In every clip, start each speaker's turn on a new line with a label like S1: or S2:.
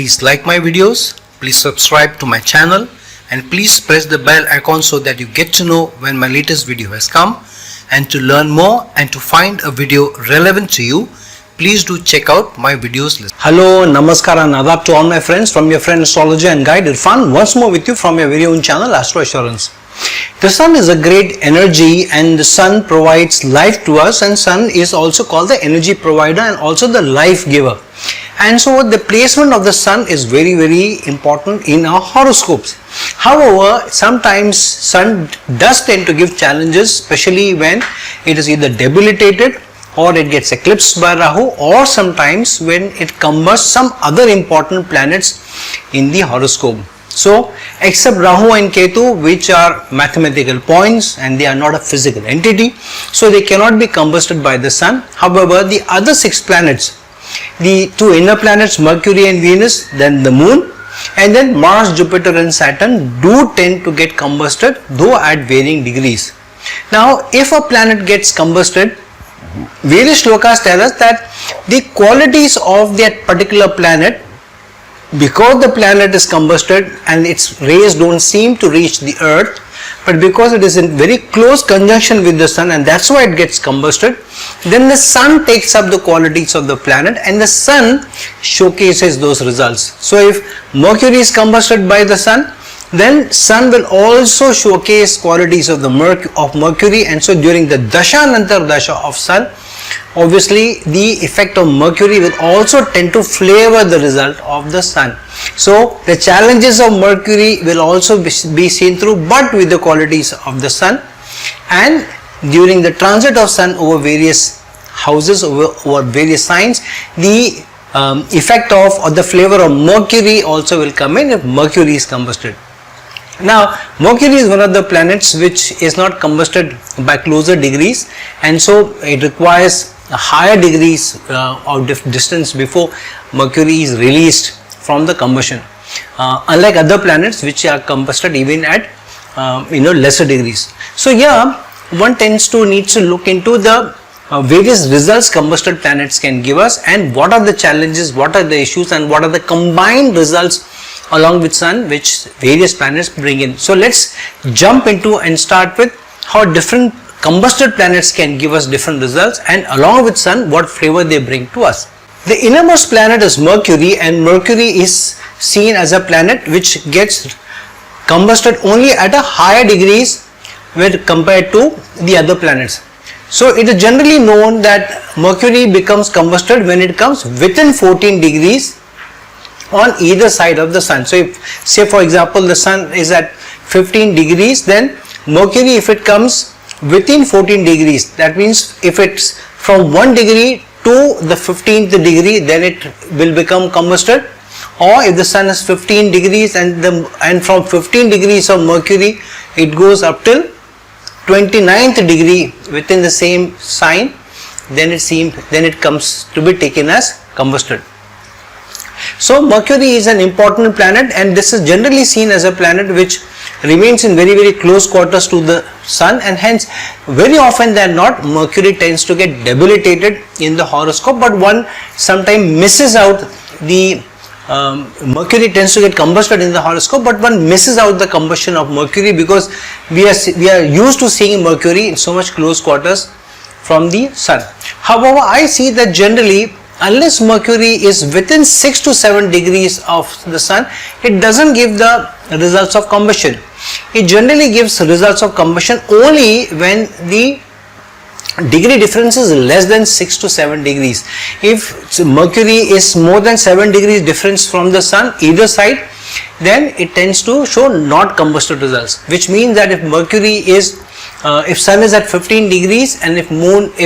S1: Please like my videos, please subscribe to my channel, and please press the bell icon so that you get to know when my latest video has come. And to learn more and to find a video relevant to you, please do check out my videos list. Hello, namaskar and adab to all my friends from your friend astrologer and guide Irfan, once more with you from your very own channel Astro Assurance. The sun is a great energy and the sun provides life to us, and sun is also called the energy provider and also the life giver. And so the placement of the sun is very important in our horoscopes. However, sometimes sun does tend to give challenges, especially when it is either debilitated or it gets eclipsed by Rahu, or sometimes when it combusts some other important planets in the horoscope. So, except Rahu and Ketu, which are mathematical points and they are not a physical entity, so they cannot be combusted by the sun. However, the other 6 planets, the 2 inner planets Mercury and Venus, then the moon, and then Mars, Jupiter and Saturn do tend to get combusted, though at varying degrees. Now, if a planet gets combusted, various shlokas tell us that the qualities of that particular planet, because the planet is combusted and its rays don't seem to reach the earth, but because it is in very close conjunction with the sun and that's why it gets combusted, then the sun takes up the qualities of the planet and the sun showcases those results. So if Mercury is combusted by the sun, then sun will also showcase qualities of the Mercury, and so during the dasha nantar dasha of sun, obviously the effect of Mercury will also tend to flavor the result of the sun. So the challenges of Mercury will also be seen through, but with the qualities of the sun. And during the transit of sun over various houses, over various signs, the effect of or the flavor of Mercury also will come in if Mercury is combusted. Now, Mercury is one of the planets which is not combusted by closer degrees, and so it requires higher degrees of distance before Mercury is released from the combustion, unlike other planets which are combusted even at lesser degrees. So yeah, one needs to look into the various results combusted planets can give us, and what are the challenges, what are the issues, and what are the combined results along with sun which various planets bring in. So let's jump into and start with how different combusted planets can give us different results, and along with sun what flavor they bring to us. The innermost planet is Mercury, and Mercury is seen as a planet which gets combusted only at a higher degrees when compared to the other planets. So it is generally known that Mercury becomes combusted when it comes within 14 degrees on either side of the sun. So if, say for example, the sun is at 15 degrees, then Mercury, if it comes within 14 degrees, that means if it's from 1 degree to the 15th degree, then it will become combusted. Or if the sun is 15 degrees and from 15 degrees of Mercury it goes up till 29th degree within the same sign, then it comes to be taken as combusted. So Mercury is an important planet, and this is generally seen as a planet which remains in very close quarters to the sun, and hence very often than not Mercury tends to get debilitated in the horoscope, but one sometimes misses out the Mercury tends to get combusted in the horoscope, but one misses out the combustion of Mercury because we are used to seeing Mercury in so much close quarters from the sun. However, I see that generally, unless Mercury is within 6 to 7 degrees of the sun, it doesn't give the results of combustion. It generally gives results of combustion only when the degree difference is less than 6 to 7 degrees. If Mercury is more than 7 degrees difference from the sun either side, then it tends to show not combusted results, which means that if Mercury is if sun is at 15 degrees and if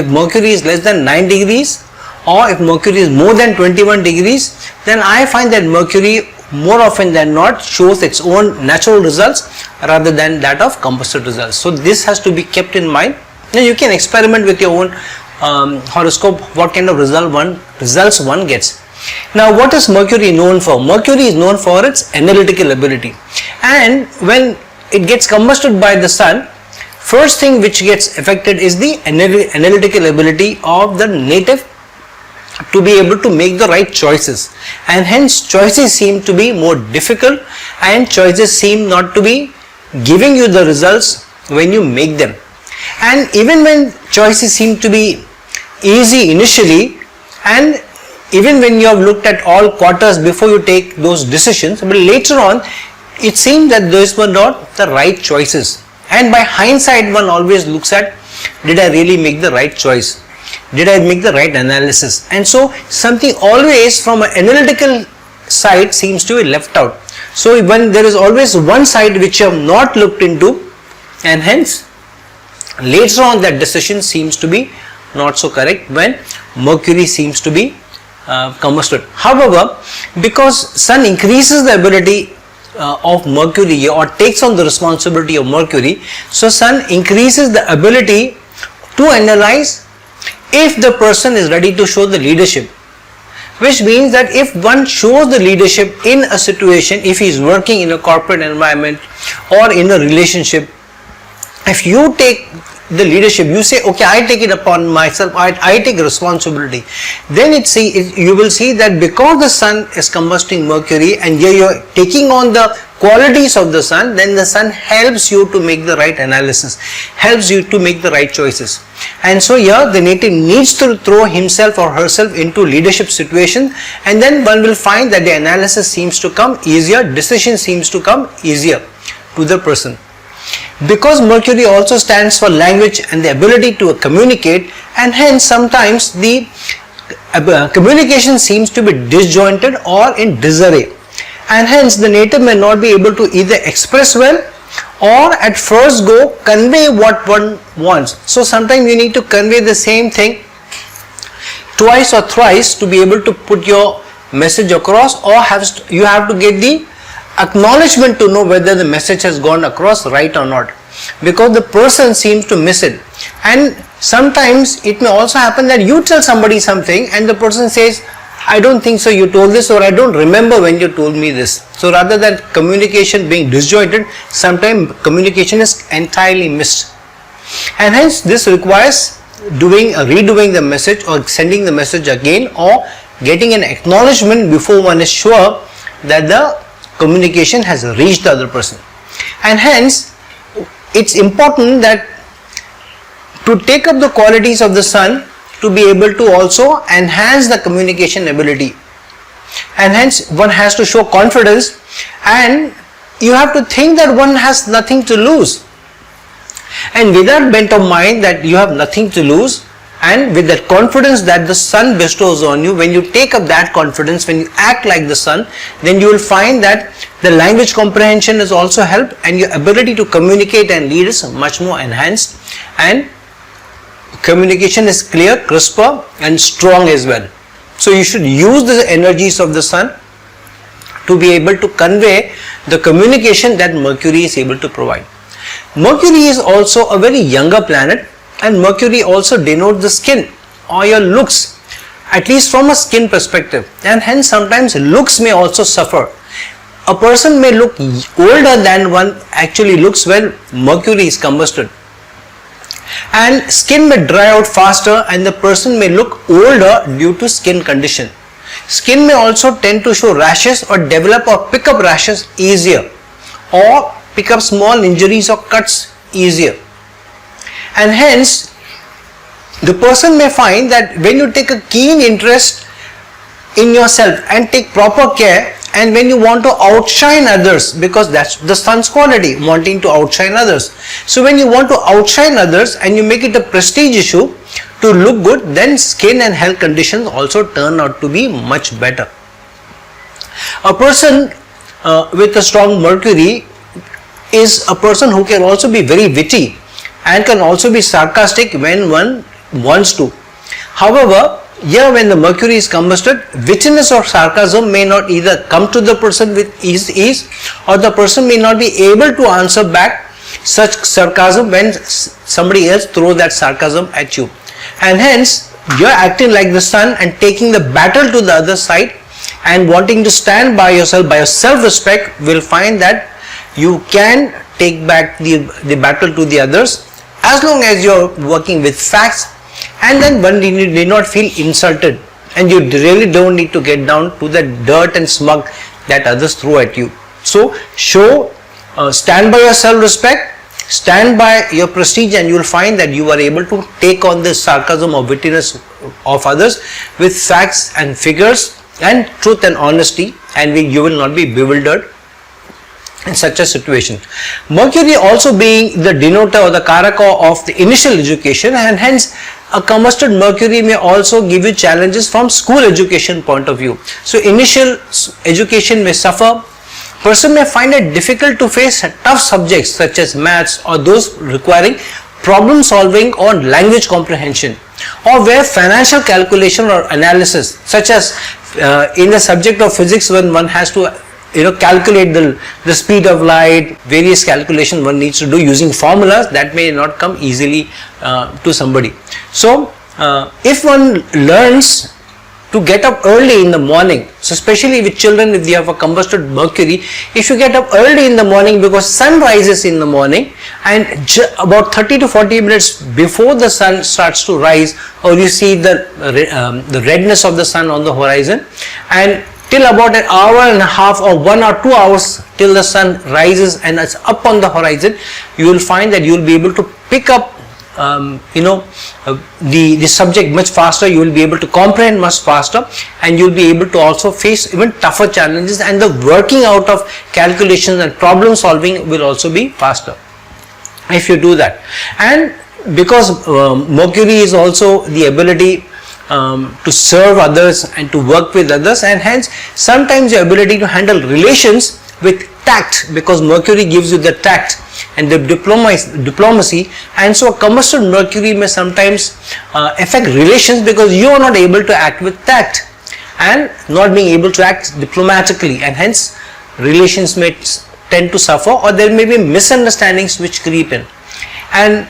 S1: Mercury is less than 9 degrees, or if Mercury is more than 21 degrees, then I find that Mercury more often than not shows its own natural results rather than that of combusted results. So this has to be kept in mind. Now you can experiment with your own horoscope what kind of results one gets. Now what is Mercury known for? Mercury is known for its analytical ability, and when it gets combusted by the sun, first thing which gets affected is the analytical ability of the native to be able to make the right choices, and hence choices seem to be more difficult, and choices seem not to be giving you the results when you make them. And even when choices seem to be easy initially, and even when you have looked at all quarters before you take those decisions, but later on it seems that those were not the right choices, and by hindsight one always looks at, did I really make the right choice? Did I make the right analysis? And so something always from an analytical side seems to be left out. So when there is always one side which you have not looked into, and hence later on that decision seems to be not so correct when Mercury seems to be combusted. However, because Sun increases the ability of Mercury or takes on the responsibility of Mercury, so Sun increases the ability to analyze if the person is ready to show the leadership, which means that if one shows the leadership in a situation, if he is working in a corporate environment or in a relationship, if you take the leadership, you say, okay, I take it upon myself, I take responsibility, then you will see that because the Sun is combusting Mercury and you are taking on the qualities of the Sun, then the Sun helps you to make the right analysis, helps you to make the right choices. And so here the native needs to throw himself or herself into leadership situation, and then one will find that the analysis seems to come easier, decision seems to come easier to the person. Because Mercury also stands for language and the ability to communicate, and hence sometimes the communication seems to be disjointed or in disarray, and hence the native may not be able to either express well or at first go convey what one wants. So sometimes you need to convey the same thing twice or thrice to be able to put your message across, or you have to get the acknowledgement to know whether the message has gone across right or not, because the person seems to miss it. And sometimes it may also happen that you tell somebody something and the person says, I don't think so, you told this, or I don't remember when you told me this. So rather than communication being disjointed, sometimes communication is entirely missed, and hence this requires redoing the message or sending the message again, or getting an acknowledgement before one is sure that the communication has reached the other person. And hence it's important that to take up the qualities of the Sun to be able to also enhance the communication ability, and hence one has to show confidence, and you have to think that one has nothing to lose, and with that bent of mind that you have nothing to lose, and with that confidence that the Sun bestows on you, when you take up that confidence, when you act like the Sun, then you will find that the language comprehension is also helped, and your ability to communicate and lead is much more enhanced, and communication is clear, crisper and strong as well. So you should use the energies of the Sun to be able to convey the communication that Mercury is able to provide. Mercury is also a very younger planet, and Mercury also denotes the skin or your looks, at least from a skin perspective, and hence sometimes looks may also suffer. A person may look older than one actually looks when Mercury is combusted, and skin may dry out faster and the person may look older due to skin condition. Skin may also tend to show rashes or develop or pick up rashes easier, or pick up small injuries or cuts easier, and hence the person may find that when you take a keen interest in yourself and take proper care, and when you want to outshine others, because that's the Sun's quality, wanting to outshine others. So when you want to outshine others and you make it a prestige issue to look good, then skin and health conditions also turn out to be much better. A person with a strong Mercury is a person who can also be very witty and can also be sarcastic when one wants to. However, here when the Mercury is combusted, wittiness or sarcasm may not either come to the person with ease, or the person may not be able to answer back such sarcasm when somebody else throws that sarcasm at you. And hence you are acting like the Sun and taking the battle to the other side and wanting to stand by yourself, by your self-respect, will find that you can take back the battle to the others as long as you are working with facts, and then one need not feel insulted and you really don't need to get down to the dirt and smug that others throw at you. So stand by your self-respect, stand by your prestige, and you will find that you are able to take on the sarcasm or wittiness of others with facts and figures and truth and honesty, and you will not be bewildered in such a situation. Mercury also being the denoter or the karaka of the initial education, and hence a combusted Mercury may also give you challenges from school education point of view. So initial education may suffer. Person may find it difficult to face tough subjects such as maths or those requiring problem solving or language comprehension, or where financial calculation or analysis, such as in the subject of physics, when one has to calculate the speed of light, various calculations one needs to do using formulas, that may not come easily to somebody. So if one learns to get up early in the morning, so especially with children, if they have a combusted Mercury, if you get up early in the morning, because sun rises in the morning, and about 30 to 40 minutes before the sun starts to rise, or you see the redness of the sun on the horizon, and till about an hour and a half or 1 or 2 hours till the sun rises and it's up on the horizon, you will find that you will be able to pick up the subject much faster. You will be able to comprehend much faster, and you will be able to also face even tougher challenges, and the working out of calculations and problem solving will also be faster if you do that. And because Mercury is also the ability to serve others and to work with others, and hence sometimes the ability to handle relations with tact, because Mercury gives you the tact and the diplomacy, and so a combusted Mercury may sometimes affect relations because you are not able to act with tact and not being able to act diplomatically, and hence relations may tend to suffer, or there may be misunderstandings which creep in, and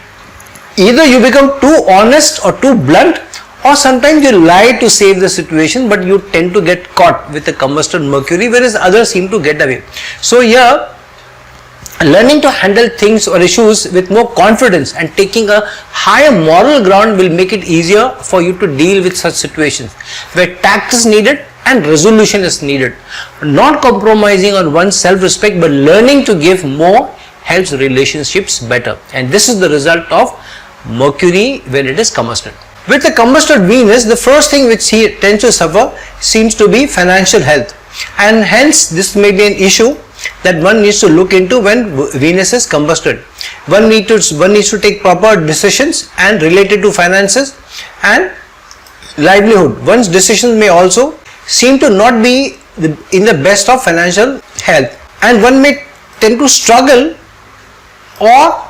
S1: either you become too honest or too blunt, or sometimes you lie to save the situation, but you tend to get caught with a combusted Mercury, whereas others seem to get away. So here, learning to handle things or issues with more confidence and taking a higher moral ground will make it easier for you to deal with such situations where tact is needed and resolution is needed. Not compromising on one's self-respect, but learning to give more helps relationships better, and this is the result of Mercury when it is combusted. With the combusted Venus, the first thing which he tends to suffer seems to be financial health, and hence this may be an issue that one needs to look into when Venus is combusted. One needs to take proper decisions and related to finances and livelihood. One's decisions may also seem to not be in the best of financial health, and one may tend to struggle or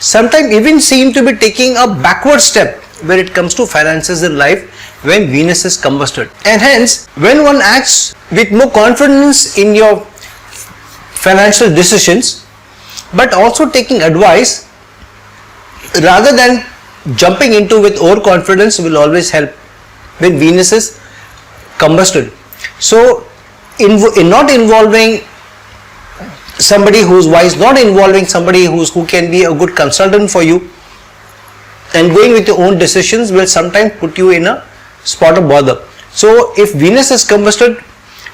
S1: sometimes even seem to be taking a backward step when it comes to finances in life when Venus is combusted. And hence, when one acts with more confidence in your financial decisions, but also taking advice rather than jumping into with overconfidence, will always help when Venus is combusted. So in not involving somebody who's wise, not involving somebody who can be a good consultant for you, and going with your own decisions will sometimes put you in a spot of bother. So if Venus is combusted,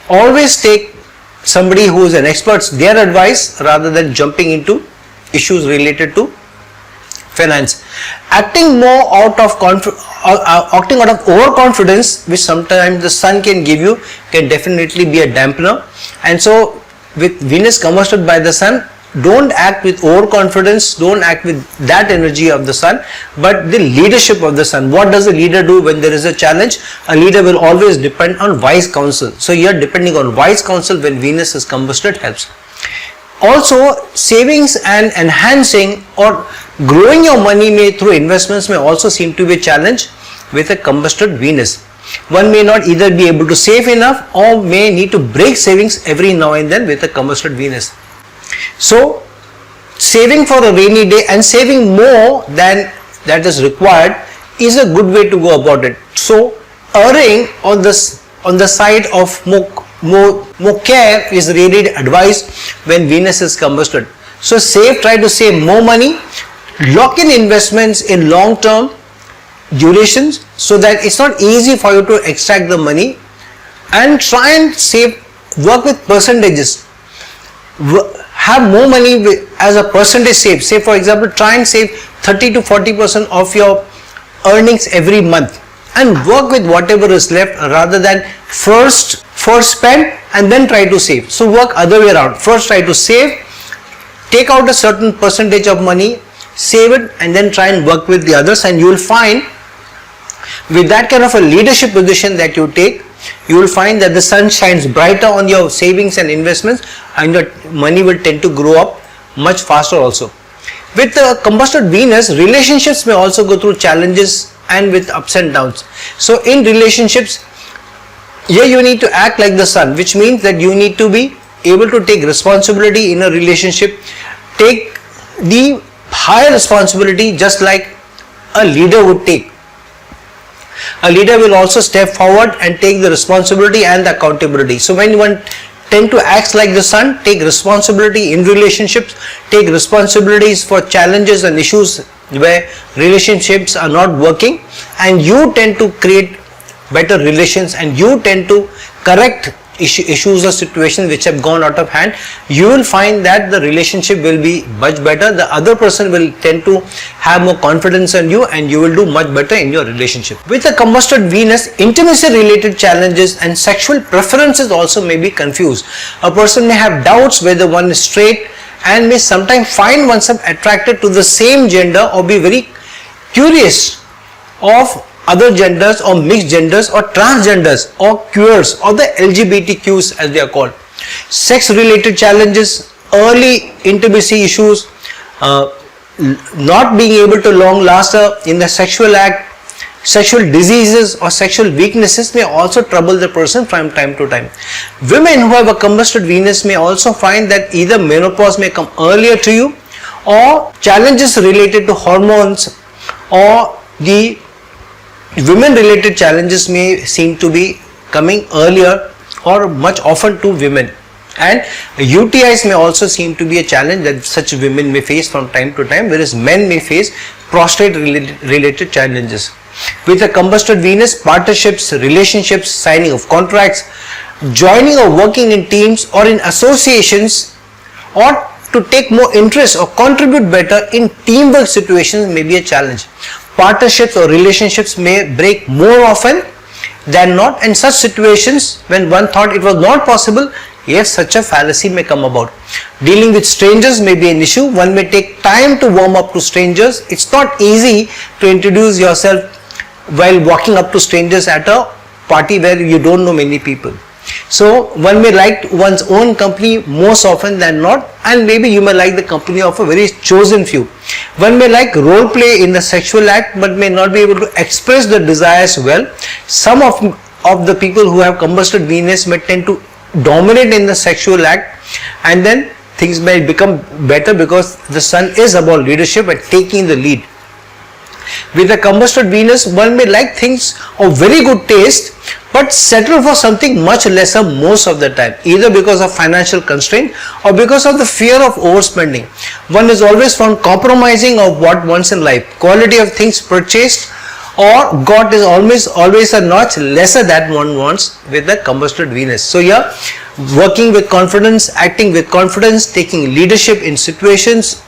S1: always take somebody who is an expert, their advice, rather than jumping into issues related to finance. Acting out of overconfidence, which sometimes the sun can give you, can definitely be a dampener. And so with Venus combusted by the sun, don't act with overconfidence, don't act with that energy of the sun, but the leadership of the sun. What does a leader do when there is a challenge? A leader will always depend on wise counsel. So here, depending on wise counsel when Venus is combusted helps. Also, savings and enhancing or growing your money through investments may also seem to be a challenge with a combusted Venus. One may not either be able to save enough or may need to break savings every now and then with a combusted Venus. So saving for a rainy day and saving more than that is required is a good way to go about it. So erring on the side of more care is really advised when Venus is combusted. So try to save more money, lock in investments in long term durations so that it's not easy for you to extract the money, and try and save, work with percentages. Have more money as a percentage saved. Say for example, try and save 30 to 40% of your earnings every month and work with whatever is left, rather than first spend and then try to save. So work other way around. First try to save, take out a certain percentage of money, save it, and then try and work with the others, and you will find with that kind of a leadership position that you take, you will find that the sun shines brighter on your savings and investments, and your money will tend to grow up much faster also. With the combusted Venus, relationships may also go through challenges and with ups and downs. So in relationships, here you need to act like the sun, which means that you need to be able to take responsibility in a relationship, take the higher responsibility just like a leader would take. A leader will also step forward and take the responsibility and the accountability. So when one tend to act like the sun, take responsibility in relationships, take responsibilities for challenges and issues where relationships are not working, and you tend to create better relations, and you tend to correct issues or situations which have gone out of hand, you will find that the relationship will be much better. The other person will tend to have more confidence in you, and you will do much better in your relationship. With the combusted Venus, intimacy related challenges and sexual preferences also may be confused. A person may have doubts whether one is straight, and may sometimes find oneself attracted to the same gender, or be very curious of other genders or mixed genders or transgenders or queers or the LGBTQs as they are called. Sex related challenges, early intimacy issues, not being able to long last in the sexual act, sexual diseases or sexual weaknesses may also trouble the person from time to time. Women who have a combusted Venus may also find that either menopause may come earlier to you, or challenges related to hormones, or the women related challenges may seem to be coming earlier or much often to women, and UTIs may also seem to be a challenge that such women may face from time to time, whereas men may face prostate related challenges. With a combusted Venus, partnerships, relationships, signing of contracts, joining or working in teams or in associations, or to take more interest or contribute better in teamwork situations may be a challenge. Partnerships or relationships may break more often than not, and such situations when one thought it was not possible, yes, such a fallacy may come about. Dealing with strangers may be an issue. One may take time to warm up to strangers. It's not easy to introduce yourself while walking up to strangers at a party where you don't know many people. So one may like one's own company most often than not, and maybe you may like the company of a very chosen few. One may like role play in the sexual act, but may not be able to express the desires well. Some of the people who have combusted Venus may tend to dominate in the sexual act, and then things may become better because the sun is about leadership and taking the lead. With a combusted Venus, one may like things of very good taste but settle for something much lesser most of the time, either because of financial constraint or because of the fear of overspending. One is always found compromising of what wants in life. Quality of things purchased or got is always a notch lesser than one wants with the combusted Venus. So here, working with confidence, acting with confidence, taking leadership in situations,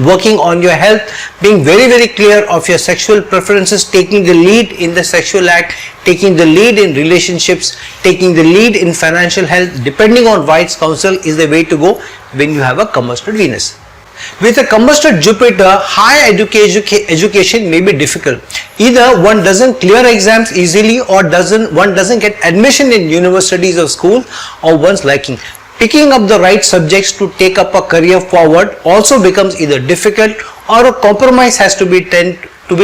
S1: working on your health, being very, very clear of your sexual preferences, taking the lead in the sexual act, taking the lead in relationships, taking the lead in financial health, depending on wise counsel is the way to go when you have a combusted Venus. With a combusted Jupiter, higher education may be difficult. Either one doesn't clear exams easily, or one doesn't get admission in universities or schools or one's liking. Picking up the right subjects to take up a career forward also becomes either difficult, or a compromise has to be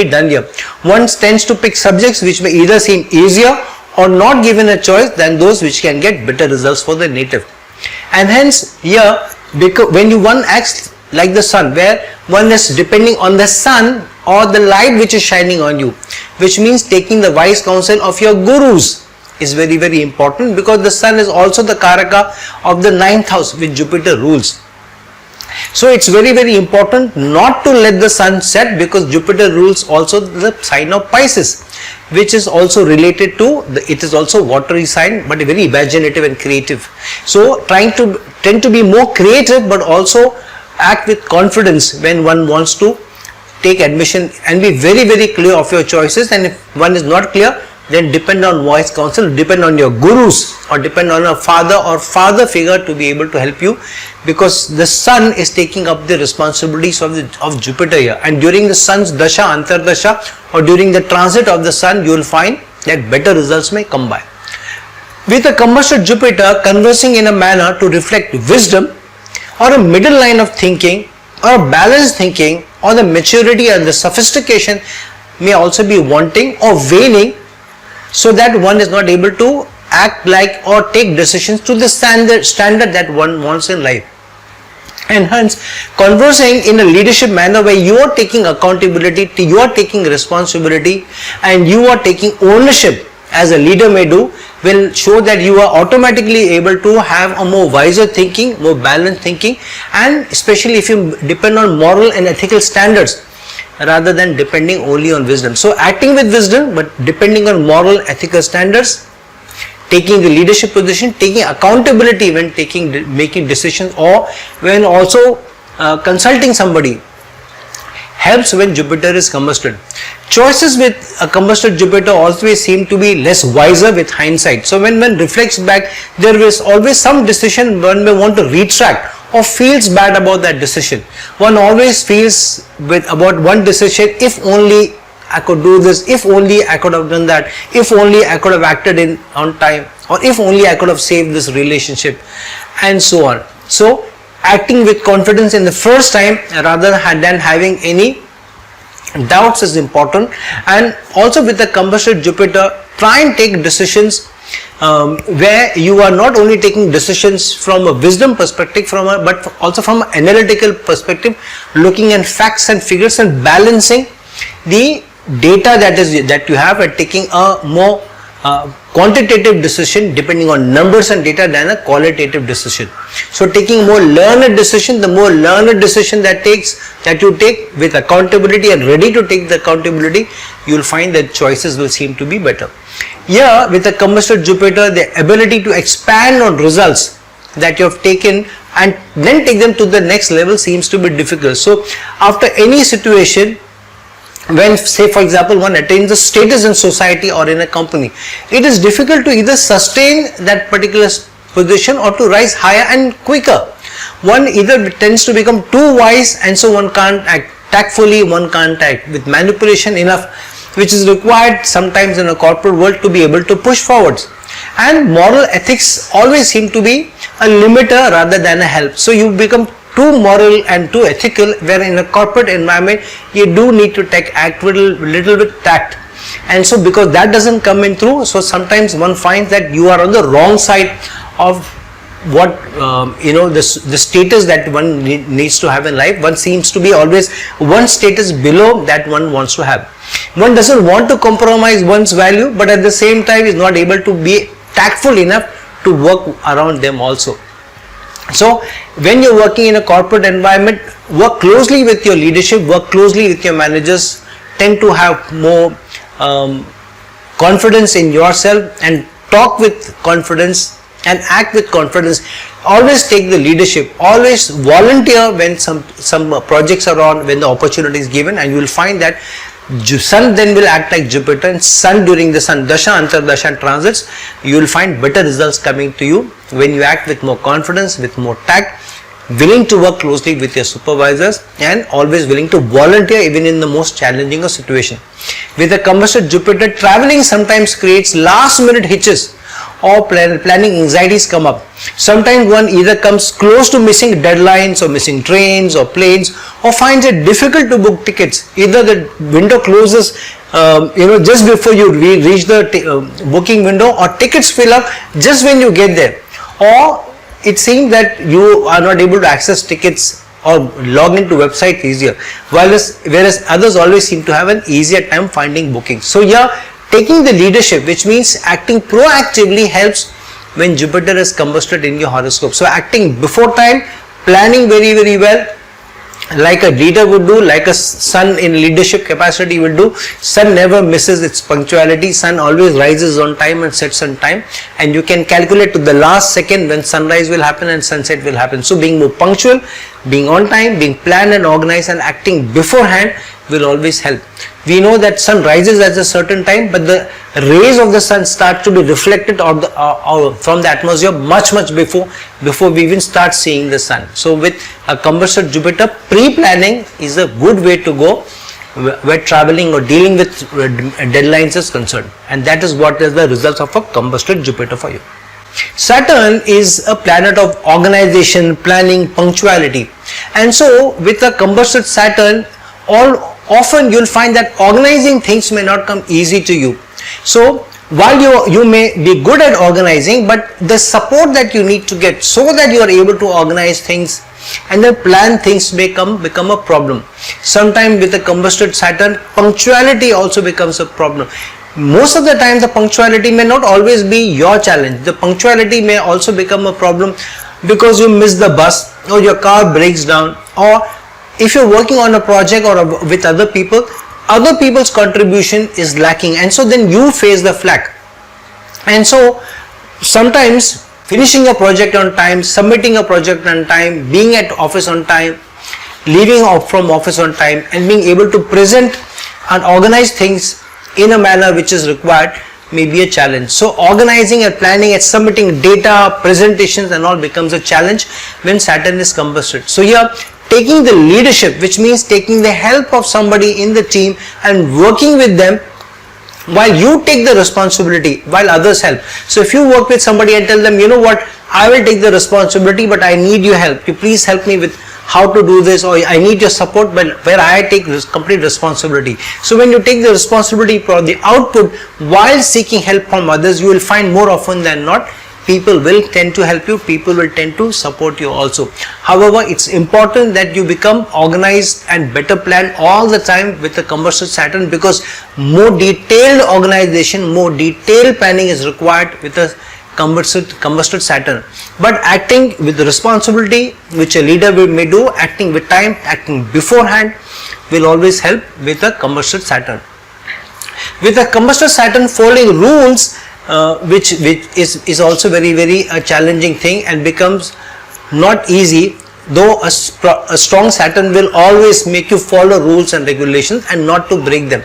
S1: done here. One tends to pick subjects which may either seem easier or not given a choice than those which can get better results for the native. And hence here, because when one acts like the sun, where one is depending on the sun or the light which is shining on you, which means taking the wise counsel of your gurus is very, very important, because the sun is also the karaka of the 9th house which Jupiter rules. So it's very, very important not to let the sun set, because Jupiter rules also the sign of Pisces, which is also related to it is also watery sign, but very imaginative and creative. So tend to be more creative, but also act with confidence when one wants to take admission, and be very, very clear of your choices. And if one is not clear, then depend on wise counsel, depend on your gurus, or depend on a father or father figure to be able to help you, because the sun is taking up the responsibilities of Jupiter here. And during the sun's dasha, antardasha, or during the transit of the sun, you will find that better results may come by. With a combusted Jupiter conversing in a manner to reflect wisdom, or a middle line of thinking, or a balanced thinking, or the maturity and the sophistication may also be wanting or waning, so that one is not able to act like or take decisions to the standard that one wants in life. And hence, conversing in a leadership manner where you are taking accountability, you are taking responsibility, and you are taking ownership as a leader may do, will show that you are automatically able to have a more wiser thinking, more balanced thinking, and especially if you depend on moral and ethical standards rather than depending only on wisdom. So acting with wisdom, but depending on moral, ethical standards, taking the leadership position, taking accountability when making decisions, or when also consulting somebody, helps when Jupiter is combusted. Choices with a combusted Jupiter always seem to be less wiser with hindsight. So when one reflects back, there is always some decision one may want to retract or feels bad about that decision. One always feels about one decision, if only I could do this, if only I could have done that, if only I could have acted on time, or if only I could have saved this relationship, and so on. So acting with confidence in the first time rather than having any doubts is important. And also with the combusted Jupiter, try and take decisions where you are not only taking decisions from a wisdom perspective, but also from an analytical perspective, looking at facts and figures and balancing the data that you have, and taking a more quantitative decision depending on numbers and data than a qualitative decision. So taking more learned decision, the more learned decision that you take with accountability and ready to take the accountability, you will find that choices will seem to be better. Here with a combusted Jupiter, the ability to expand on results that you have taken and then take them to the next level seems to be difficult. So after any situation, when say for example one attains a status in society or in a company, it is difficult to either sustain that particular position or to rise higher and quicker. One either tends to become too wise, and so one can't act tactfully, one can't act with manipulation enough, which is required sometimes in a corporate world to be able to push forwards. And moral ethics always seem to be a limiter rather than a help. So you become too moral and too ethical, where in a corporate environment you do need to act with a little bit tact. And so because that doesn't come in through, so sometimes one finds that you are on the wrong side of what the status that one needs to have in life. One seems to be always one status below that one wants to have. One doesn't want to compromise one's value, but at the same time is not able to be tactful enough to work around them also. So when you're working in a corporate environment, work closely with your leadership, work closely with your managers, tend to have more confidence in yourself, and talk with confidence and act with confidence. Always take the leadership, always volunteer when some projects are on, when the opportunity is given, and you will find that Sun then will act like Jupiter, and Sun during the Sun Dasha, Antardasha and transits, you will find better results coming to you when you act with more confidence, with more tact, willing to work closely with your supervisors, and always willing to volunteer even in the most challenging of situation. With a combusted Jupiter, traveling sometimes creates last minute hitches or planning anxieties come up. Sometimes one either comes close to missing deadlines or missing trains or planes, or finds it difficult to book tickets. Either the window closes just before you reach the booking window, or tickets fill up just when you get there, or it seems that you are not able to access tickets or log into website easier, whereas others always seem to have an easier time finding bookings. So yeah, taking the leadership, which means acting proactively, helps when Jupiter is combusted in your horoscope. So acting before time, planning very, very well, like a leader would do, like a sun in leadership capacity will do. Sun never misses its punctuality. Sun always rises on time and sets on time, and you can calculate to the last second when sunrise will happen and sunset will happen. So being more punctual, being on time, being planned and organized, and acting beforehand will always help. We know that sun rises at a certain time, but the rays of the sun start to be reflected from the atmosphere much before we even start seeing the sun. So with a combusted Jupiter, pre-planning is a good way to go where traveling or dealing with deadlines is concerned, and that is what is the results of a combusted Jupiter for you. Saturn is a planet of organization, planning, punctuality, and so with a combusted Saturn, often you'll find that organizing things may not come easy to you. So while you may be good at organizing, but the support that you need to get so that you are able to organize things and then plan things may become a problem. Sometimes with a combusted Saturn, punctuality also becomes a problem. Most of the time the punctuality may not always be your challenge. The punctuality may also become a problem because you miss the bus, or your car breaks down, or if you're working on a project or with other people's contribution is lacking, and so then you face the flack. And so sometimes finishing a project on time, submitting a project on time, being at office on time, leaving from office on time, and being able to present and organize things in a manner which is required may be a challenge. So organizing and planning and submitting data, presentations and all becomes a challenge when Saturn is combusted. So here, taking the leadership, which means taking the help of somebody in the team and working with them while you take the responsibility, while others help. So if you work with somebody and tell them, you know what, I will take the responsibility, but I need your help. You please help me with how to do this, or I need your support, but where I take complete responsibility. So when you take the responsibility for the output while seeking help from others, you will find more often than not people will tend to help you, people will tend to support you also. However, it's important that you become organized and better planned all the time with the combusted Saturn, because more detailed organization, more detailed planning is required with a combusted Saturn. But acting with the responsibility which a leader may do, acting with time, acting beforehand will always help with a combusted Saturn. With a combusted Saturn, following rules which is also very a challenging thing and becomes not easy, though a strong Saturn will always make you follow rules and regulations and not to break them.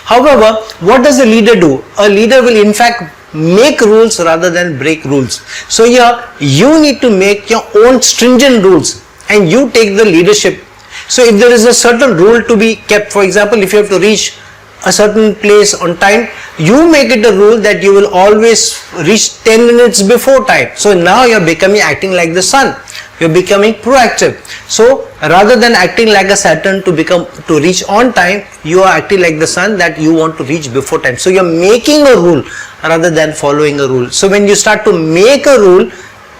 S1: However, what does a leader do? A leader will in fact make rules rather than break rules. So here you need to make your own stringent rules and you take the leadership. So if there is a certain rule to be kept, for example, if you have to reach a certain place on time, you make it a rule that you will always reach 10 minutes before time. So now you are acting like the sun. You are becoming proactive. So rather than acting like a Saturn to reach on time, you are acting like the sun that you want to reach before time. So you are making a rule rather than following a rule. So when you start to make a rule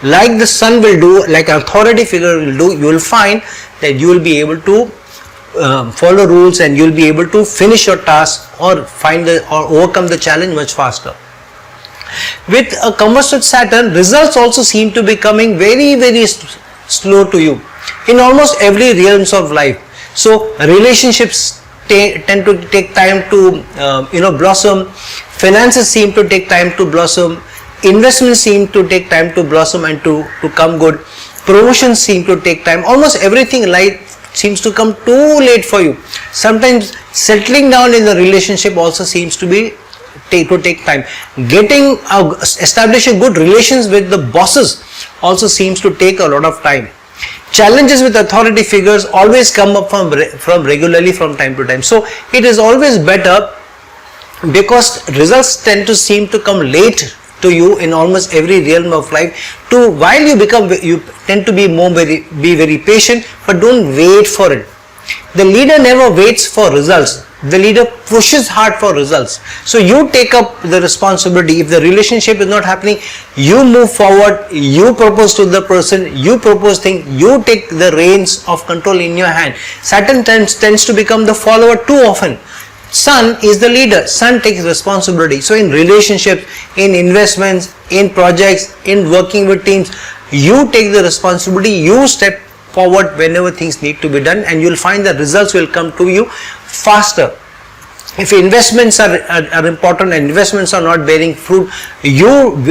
S1: like the sun will do, like an authority figure will do, you will find that you will be able to follow rules and you will be able to finish your task or overcome the challenge much faster. With a combusted Saturn, results also seem to be coming very slow to you in almost every realms of life. So relationships tend to take time to blossom. Finances seem to take time to blossom. Investments seem to take time to blossom and to come good. Promotions seem to take time. Almost everything in life seems to come too late for you. Sometimes settling down in the relationship also seems to take time. Establishing good relations with the bosses also seems to take a lot of time. Challenges with authority figures always come up regularly from time to time. So it is always better, because results tend to seem to come late to you in almost every realm of life. While you tend to be very patient, but don't wait for it. The leader never waits for results. The leader pushes hard for results. So you take up the responsibility. If the relationship is not happening, you move forward, you propose to the person, you propose things, you take the reins of control in your hand. Saturn tends to become the follower too often. Sun is the leader. Sun takes responsibility. So in relationships, in investments, in projects, in working with teams, you take the responsibility, you step
S2: forward whenever things need to be done, and you'll find the results will come to you faster. If investments are important and investments are not bearing fruit, you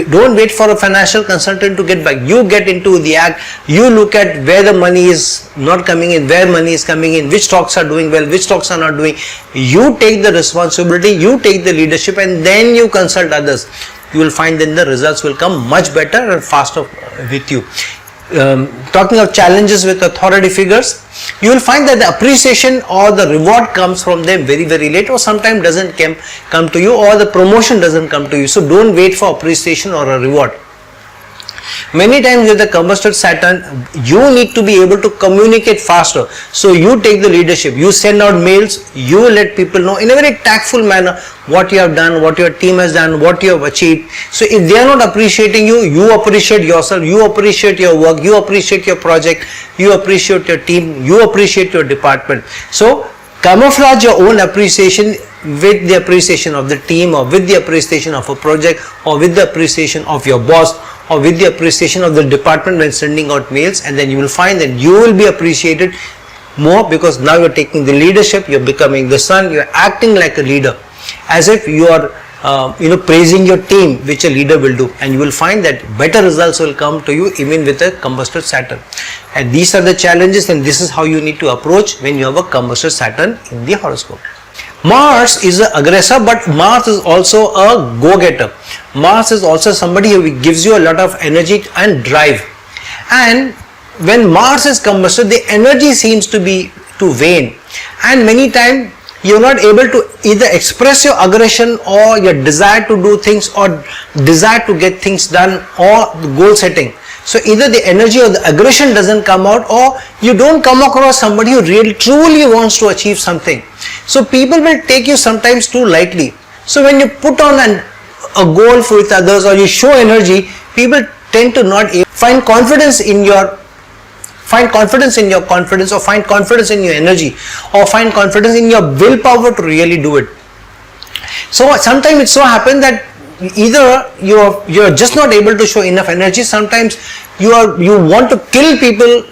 S2: don't wait for a financial consultant to get back. You get into the act. You look at where the money is not coming in, where money is coming in, which stocks are doing well, which stocks are not doing. You take the responsibility, you take the leadership, and then you consult others. You will find then the results will come much better and faster with you. Talking of challenges with authority figures, you will find that the appreciation or the reward comes from them very late, or sometimes doesn't come to you, or the promotion doesn't come to you. So don't wait for appreciation or a reward. Many times with the combusted Saturn, you need to be able to communicate faster. So you take the leadership, you send out mails, you let people know in a very tactful manner what you have done, what your team has done, what you have achieved. So if they are not appreciating you, you appreciate yourself, you appreciate your work, you appreciate your project, you appreciate your team, you appreciate your department. So camouflage your own appreciation with the appreciation of the team, or with the appreciation of a project, or with the appreciation of your boss, or with the appreciation of the department when sending out mails, and then you will find that you will be appreciated more, because now you are taking the leadership, you are becoming the sun, you are acting like a leader, as if you are praising your team, which a leader will do, and you will find that better results will come to you even with a combusted Saturn. And these are the challenges, and this is how you need to approach when you have a combusted Saturn in the horoscope. Mars is an aggressor, but Mars is also a go-getter. Mars is also somebody who gives you a lot of energy and drive. And when Mars is combusted, the energy seems to wane. And many times you are not able to either express your aggression or your desire to do things, or desire to get things done, or goal setting. So either the energy or the aggression doesn't come out, or you don't come across somebody who really truly wants to achieve something. So people will take you sometimes too lightly. So when you put on a goal with others, or you show energy, people tend to not find confidence in your confidence, or find confidence in your energy, or find confidence in your willpower to really do it. So sometimes it so happens that either you're just not able to show enough energy. Sometimes you want to kill people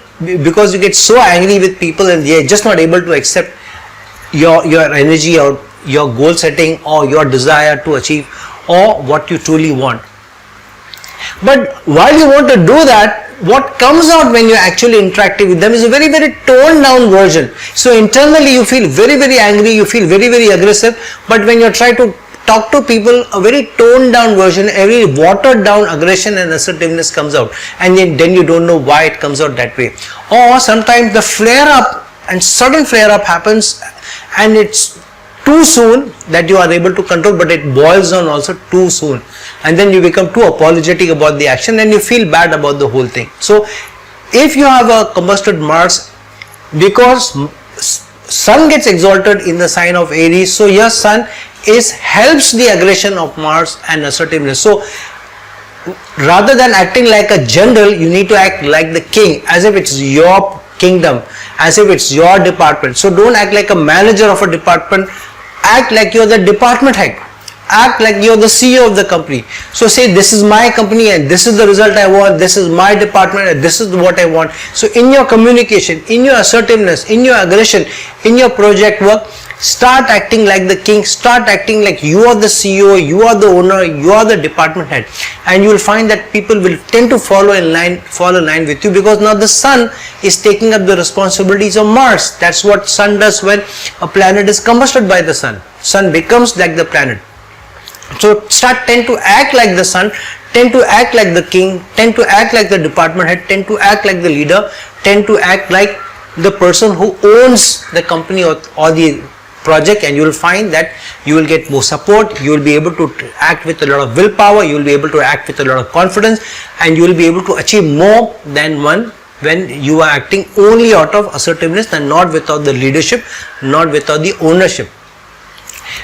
S2: because you get so angry with people, and they're just not able to accept your energy, or your goal setting, or your desire to achieve, or what you truly want. But while you want to do that, what comes out when you're actually interacting with them is a very toned down version. So internally you feel very angry, you feel very aggressive, but when you try to talk to people, a very toned down version, a very watered down aggression and assertiveness comes out, and then you don't know why it comes out that way. Or sometimes the flare up and sudden flare up happens, and it's too soon that you are able to control, but it boils down also too soon, and then you become too apologetic about the action, and you feel bad about the whole thing. So if you have a combusted Mars, because Sun gets exalted in the sign of Aries, so your Sun helps the aggression of Mars and assertiveness. So rather than acting like a general, you need to act like the king, as if it's your kingdom, as if it's your department. So don't act like a manager of a department, act like you're the department head, act like you're the CEO of the company. So say, this is my company and this is the result I want, this is my department and this is what I want. So in your communication, in your assertiveness, in your aggression, in your project work, start acting like the king, start acting like you are the CEO, you are the owner, you are the department head, and you will find that people will tend to fall in line with you, because now the Sun is taking up the responsibilities of Mars. That's what Sun does when a planet is combusted by the Sun. Sun becomes like the planet. So tend to act like the Sun, tend to act like the king, tend to act like the department head, tend to act like the leader, tend to act like the person who owns the company or the project, and you will find that you will get more support, you will be able to act with a lot of willpower, you will be able to act with a lot of confidence, and you will be able to achieve more than when you are acting only out of assertiveness and not without the leadership, not without the ownership.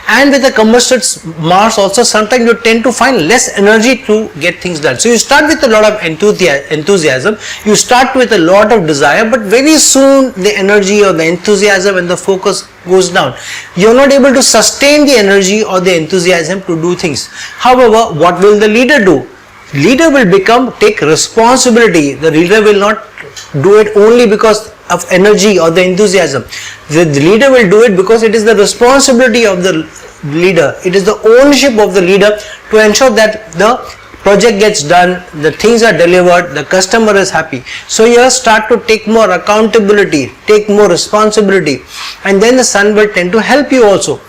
S2: And with the combusted Mars also, sometimes you tend to find less energy to get things done. So you start with a lot of enthusiasm, you start with a lot of desire, but very soon the energy or the enthusiasm and the focus goes down. You are not able to sustain the energy or the enthusiasm to do things. However, what will the leader do? leader will take responsibility. The leader will not do it only because of energy or the enthusiasm. The leader will do it because it is the responsibility of the leader. It is the ownership of the leader to ensure that the project gets done, the things are delivered, the customer is happy. So you start to take more accountability, take more responsibility, and then the sun will tend to help you also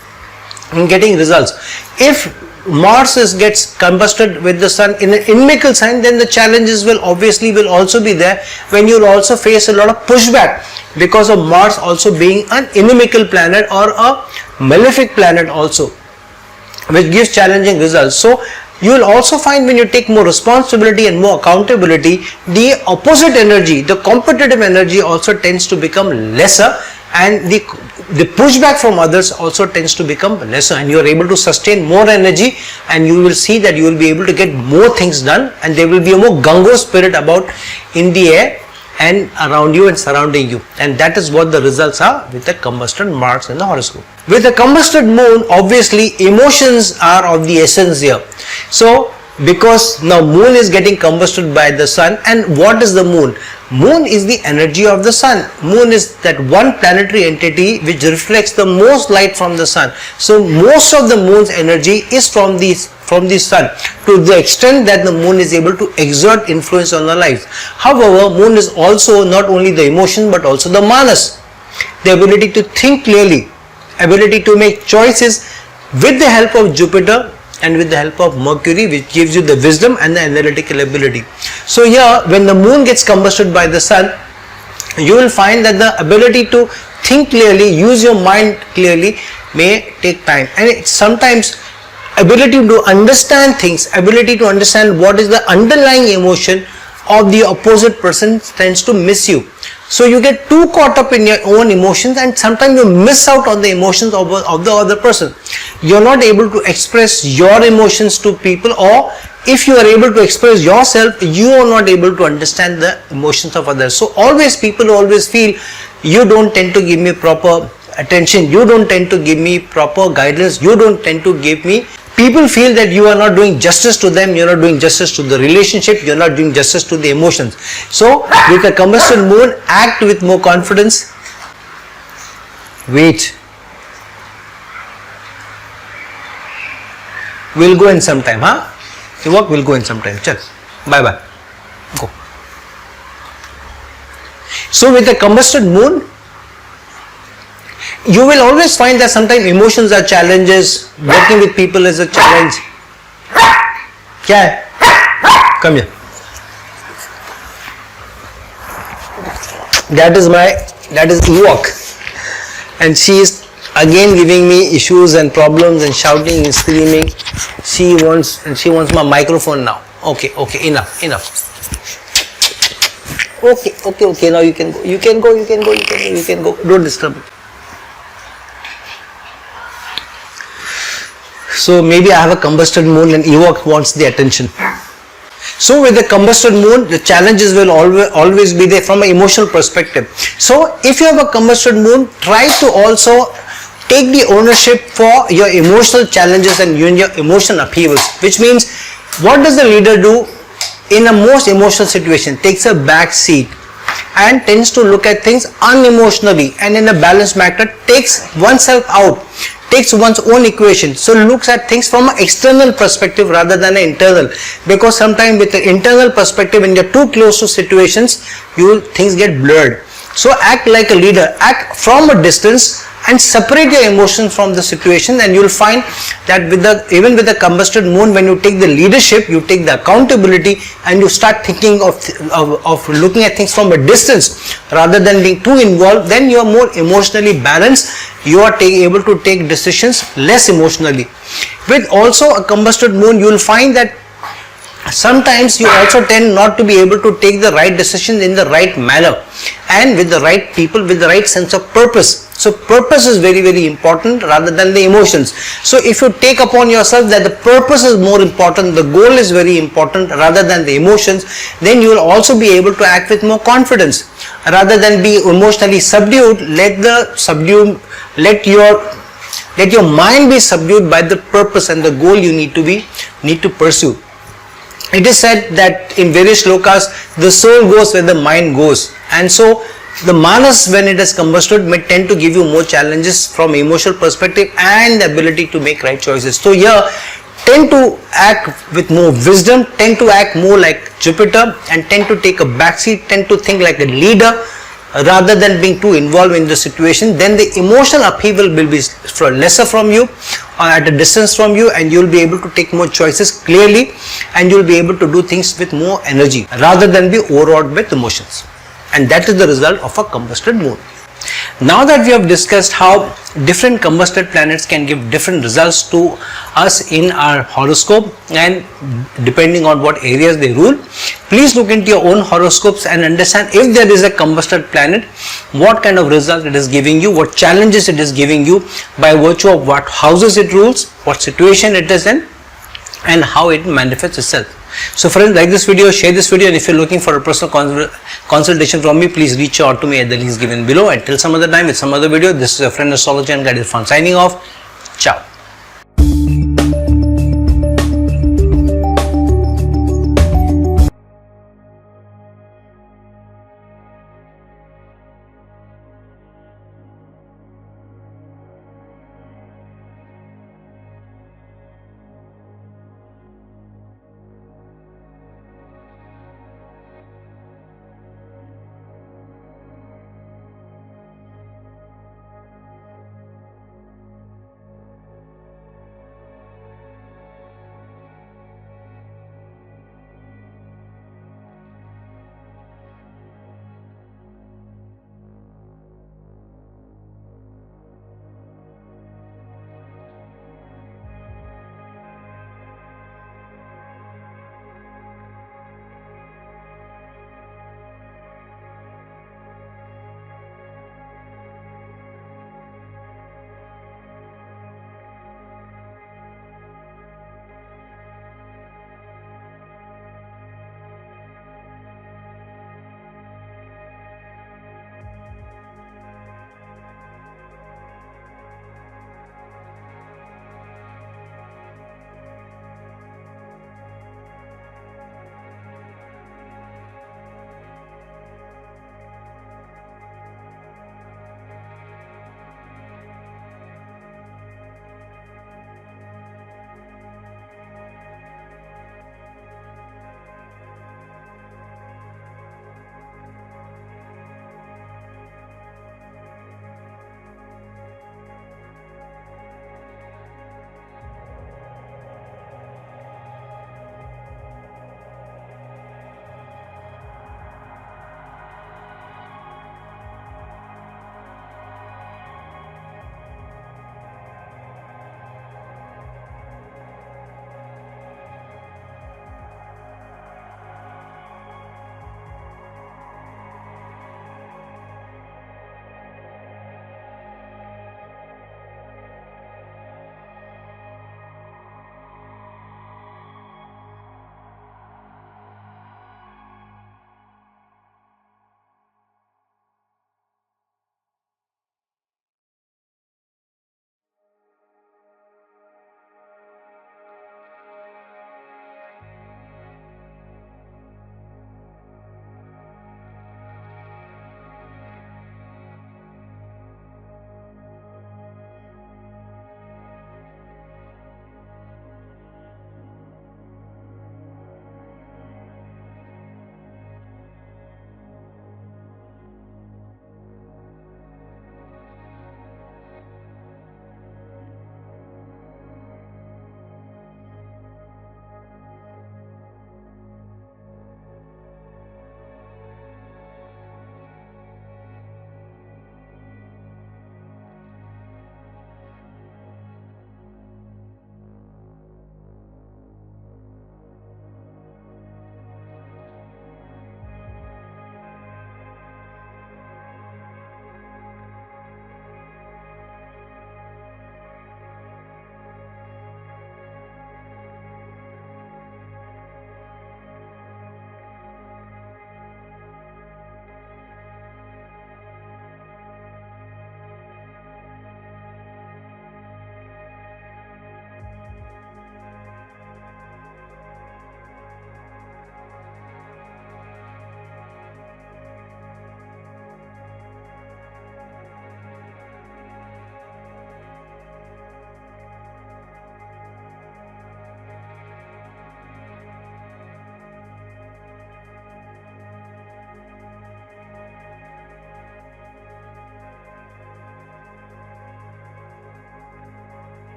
S2: in getting results. If Mars gets combusted with the sun in an inimical sign, then the challenges will also be there, when you will also face a lot of pushback because of Mars also being an inimical planet or a malefic planet also, which gives challenging results. So you will also find when you take more responsibility and more accountability, the opposite energy, the competitive energy also tends to become lesser, and the pushback from others also tends to become lesser, and you are able to sustain more energy, and you will see that you will be able to get more things done, and there will be a more gung-ho spirit about in the air and around you and surrounding you. And that is what the results are with the combusted Mars in the horoscope. With the combusted moon, obviously emotions are of the essence here. So because now moon is getting combusted by the sun, and what is the moon? Moon is the energy of the sun. Moon is that one planetary entity which reflects the most light from the sun. So most of the moon's energy is from the sun, to the extent that the moon is able to exert influence on our lives. However, moon is also not only the emotion but also the manas, the ability to think clearly, ability to make choices with the help of Jupiter and with the help of Mercury, which gives you the wisdom and the analytical ability. So here, when the moon gets combusted by the sun, you will find that the ability to think clearly, use your mind clearly may take time, and it's sometimes ability to understand things, ability to understand what is the underlying emotion of the opposite person tends to miss you. So you get too caught up in your own emotions, and sometimes you miss out on the emotions of the other person. You're not able to express your emotions to people, or if you are able to express yourself, you are not able to understand the emotions of others. So people always feel you don't tend to give me proper attention, you don't tend to give me proper guidance, you don't tend to give me. People feel that you are not doing justice to them, you are not doing justice to the relationship, you are not doing justice to the emotions. So with a combusted moon, act with more confidence. Wait. We'll go in some time, huh? You work, we'll go in some time. Chal. Bye bye. Go. So with a combusted moon, you will always find that sometimes emotions are challenges, working with people is a challenge. Kya hai? Come here. That is Ewok, and she is again giving me issues and problems and shouting and screaming. She wants my microphone now. Okay, enough. Okay, now you can go. Don't disturb me. So maybe I have a combusted moon and Ewok wants the attention. So with the combusted moon, the challenges will always be there from an emotional perspective. So if you have a combusted moon, try to also take the ownership for your emotional challenges and your emotional upheavals. Which means, what does the leader do in a most emotional situation? Takes a back seat and tends to look at things unemotionally, and in a balanced manner takes oneself out, takes one's own equation. So looks at things from an external perspective rather than an internal, because sometimes with the internal perspective, when you're too close to situations, things get blurred. So act like a leader, act from a distance and separate your emotions from the situation, and you'll find that even with the combusted moon, when you take the leadership, you take the accountability, and you start thinking of looking at things from a distance rather than being too involved, then you are more emotionally balanced. You are able to take decisions less emotionally. With also a combusted moon, you will find that sometimes you also tend not to be able to take the right decisions in the right manner and with the right people, with the right sense of purpose. So purpose is very, very important rather than the emotions. So if you take upon yourself that the purpose is more important, the goal is very important rather than the emotions, then you will also be able to act with more confidence. Rather than be emotionally subdued, let your mind be subdued by the purpose and the goal you need to pursue. it is said that in various shlokas, the soul goes where the mind goes, and so the manas, when it is combusted, may tend to give you more challenges from emotional perspective and the ability to make right choices. So here, tend to act with more wisdom, tend to act more like Jupiter, and tend to take a backseat, tend to think like a leader rather than being too involved in the situation. Then the emotional upheaval will be lesser from you, or at a distance from you, and you will be able to take more choices clearly, and you will be able to do things with more energy rather than be overawed with emotions. And that is the result of a combusted moon. Now that we have discussed how different combusted planets can give different results to us in our horoscope, and depending on what areas they rule, please look into your own horoscopes and understand if there is a combusted planet, what kind of result it is giving you, what challenges it is giving you by virtue of what houses it rules, what situation it is in, and how it manifests itself. So friends, like this video, share this video, and if you're looking for a personal consultation from me, please reach out to me at the links given below. Until some other time with some other video, this is your friend astrologer and guide Irfan signing off. Ciao.